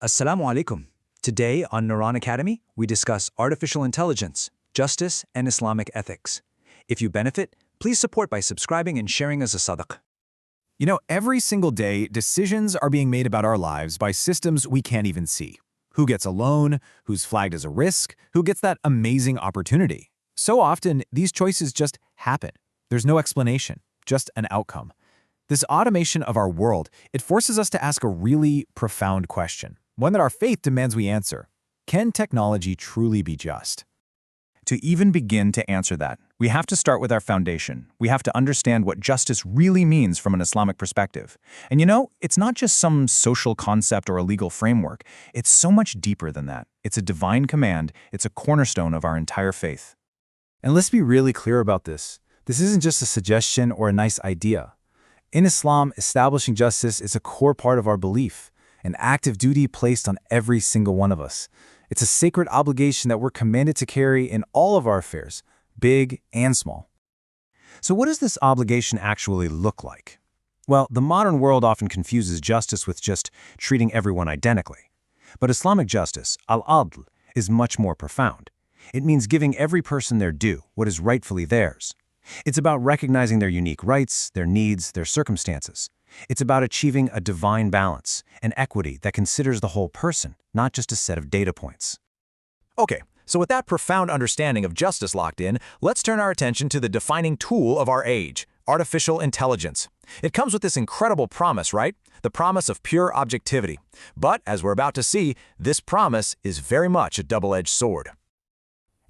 Assalamu alaikum. Today on Neuron Academy, we discuss artificial intelligence, justice, and Islamic ethics. If you benefit, please support by subscribing and sharing as a sadaqah. Every single day, decisions are being made about our lives by systems we can't even see. Who gets a loan? Who's flagged as a risk? Who gets that amazing opportunity? So often, these choices just happen. There's no explanation, just an outcome. This automation of our world, it forces us to ask a really profound question, one that our faith demands we answer. Can technology truly be just? To even begin to answer that, we have to start with our foundation. We have to understand what justice really means from an Islamic perspective. And it's not just some social concept or a legal framework. It's so much deeper than that. It's a divine command. It's a cornerstone of our entire faith. And let's be really clear about this. This isn't just a suggestion or a nice idea. In Islam, establishing justice is a core part of our belief, an active duty placed on every single one of us. It's a sacred obligation that we're commanded to carry in all of our affairs, big and small. So what does this obligation actually look like? Well, the modern world often confuses justice with just treating everyone identically. But Islamic justice, al-adl, is much more profound. It means giving every person their due, what is rightfully theirs. It's about recognizing their unique rights, their needs, their circumstances. It's about achieving a divine balance, an equity that considers the whole person, not just a set of data points. Okay, so with that profound understanding of justice locked in, let's turn our attention to the defining tool of our age, artificial intelligence. It comes with this incredible promise, right? The promise of pure objectivity. But, as we're about to see, this promise is very much a double-edged sword.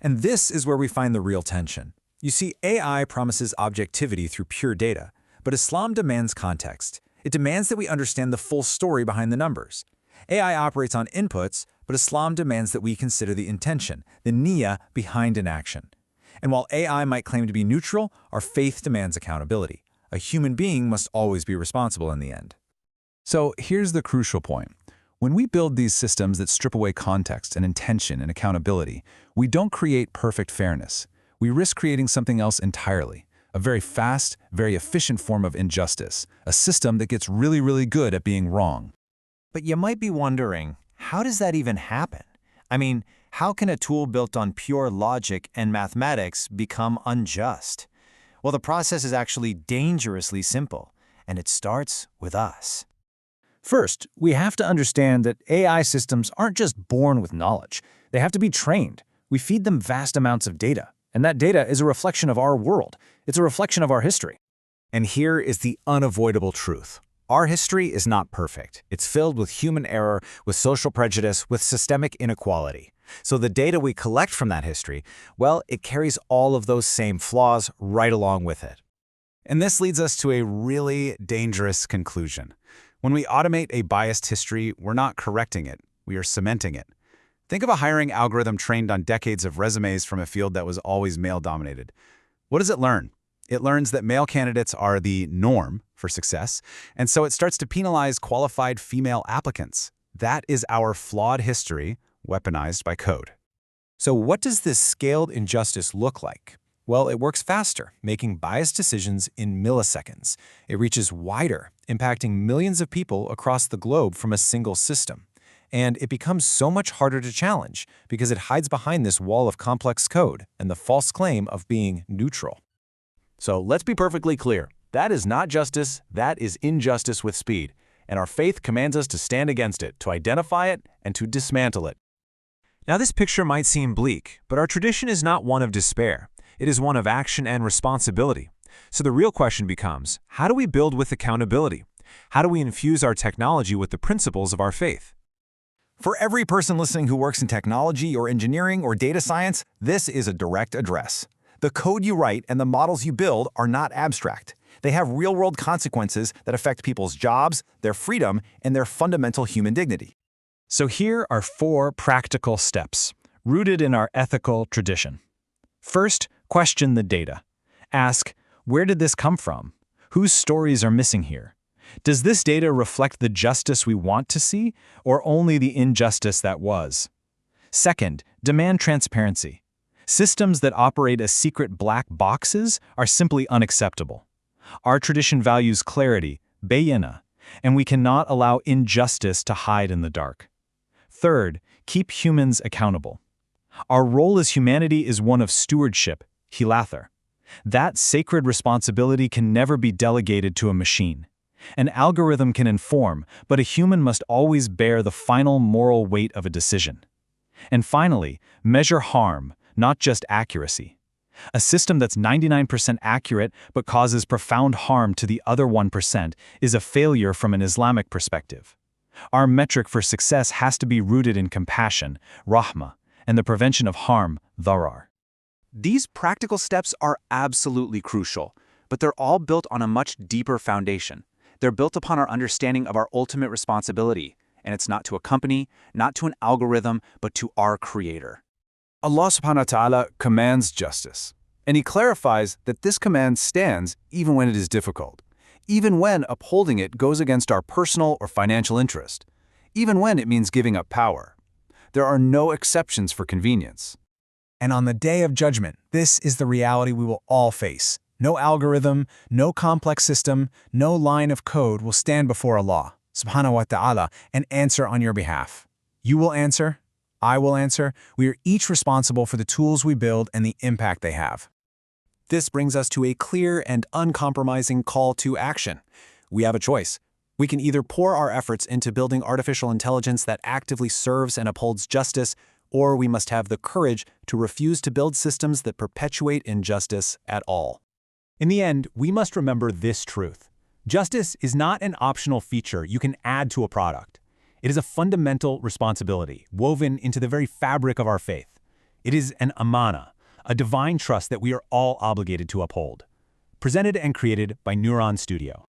And this is where we find the real tension. You see, AI promises objectivity through pure data, but Islam demands context. It demands that we understand the full story behind the numbers. AI operates on inputs, but Islam demands that we consider the intention, the niyyah behind an action. And while AI might claim to be neutral, our faith demands accountability. A human being must always be responsible in the end. So here's the crucial point. When we build these systems that strip away context and intention and accountability, we don't create perfect fairness. We risk creating something else entirely, a very fast, very efficient form of injustice, a system that gets really, really good at being wrong. But you might be wondering, how does that even happen? I mean, how can a tool built on pure logic and mathematics become unjust? Well, the process is actually dangerously simple, and it starts with us. First, we have to understand that AI systems aren't just born with knowledge. They have to be trained. We feed them vast amounts of data. And that data is a reflection of our world. It's a reflection of our history. And here is the unavoidable truth. Our history is not perfect. It's filled with human error, with social prejudice, with systemic inequality. So the data we collect from that history, well, it carries all of those same flaws right along with it. And this leads us to a really dangerous conclusion. When we automate a biased history, we're not correcting it. We are cementing it. Think of a hiring algorithm trained on decades of resumes from a field that was always male-dominated. What does it learn? It learns that male candidates are the norm for success, and so it starts to penalize qualified female applicants. That is our flawed history, weaponized by code. So what does this scaled injustice look like? Well, it works faster, making biased decisions in milliseconds. It reaches wider, impacting millions of people across the globe from a single system. And it becomes so much harder to challenge because it hides behind this wall of complex code and the false claim of being neutral. So let's be perfectly clear. That is not justice, that is injustice with speed. And our faith commands us to stand against it, to identify it, and to dismantle it. Now this picture might seem bleak, but our tradition is not one of despair. It is one of action and responsibility. So the real question becomes, how do we build with accountability? How do we infuse our technology with the principles of our faith? For every person listening who works in technology or engineering or data science, this is a direct address. The code you write and the models you build are not abstract. They have real-world consequences that affect people's jobs, their freedom, and their fundamental human dignity. So here are 4 practical steps, rooted in our ethical tradition. First, question the data. Ask, where did this come from? Whose stories are missing here? Does this data reflect the justice we want to see, or only the injustice that was? Second, demand transparency. Systems that operate as secret black boxes are simply unacceptable. Our tradition values clarity, bayina, and we cannot allow injustice to hide in the dark. Third, keep humans accountable. Our role as humanity is one of stewardship, hilather. That sacred responsibility can never be delegated to a machine. An algorithm can inform, but a human must always bear the final moral weight of a decision. And finally, measure harm, not just accuracy. A system that's 99% accurate but causes profound harm to the other 1% is a failure from an Islamic perspective. Our metric for success has to be rooted in compassion, rahmah, and the prevention of harm, dharar. These practical steps are absolutely crucial, but they're all built on a much deeper foundation. They're built upon our understanding of our ultimate responsibility, and it's not to a company, not to an algorithm, but to our Creator. Allah subhanahu wa ta'ala commands justice, and He clarifies that this command stands even when it is difficult, even when upholding it goes against our personal or financial interest, even when it means giving up power. There are no exceptions for convenience. And on the day of judgment, this is the reality we will all face. No algorithm, no complex system, no line of code will stand before Allah, subhanahu wa ta'ala, and answer on your behalf. You will answer, I will answer. We are each responsible for the tools we build and the impact they have. This brings us to a clear and uncompromising call to action. We have a choice. We can either pour our efforts into building artificial intelligence that actively serves and upholds justice, or we must have the courage to refuse to build systems that perpetuate injustice at all. In the end, we must remember this truth. Justice is not an optional feature you can add to a product. It is a fundamental responsibility woven into the very fabric of our faith. It is an amana, a divine trust that we are all obligated to uphold. Presented and created by Neuron Studio.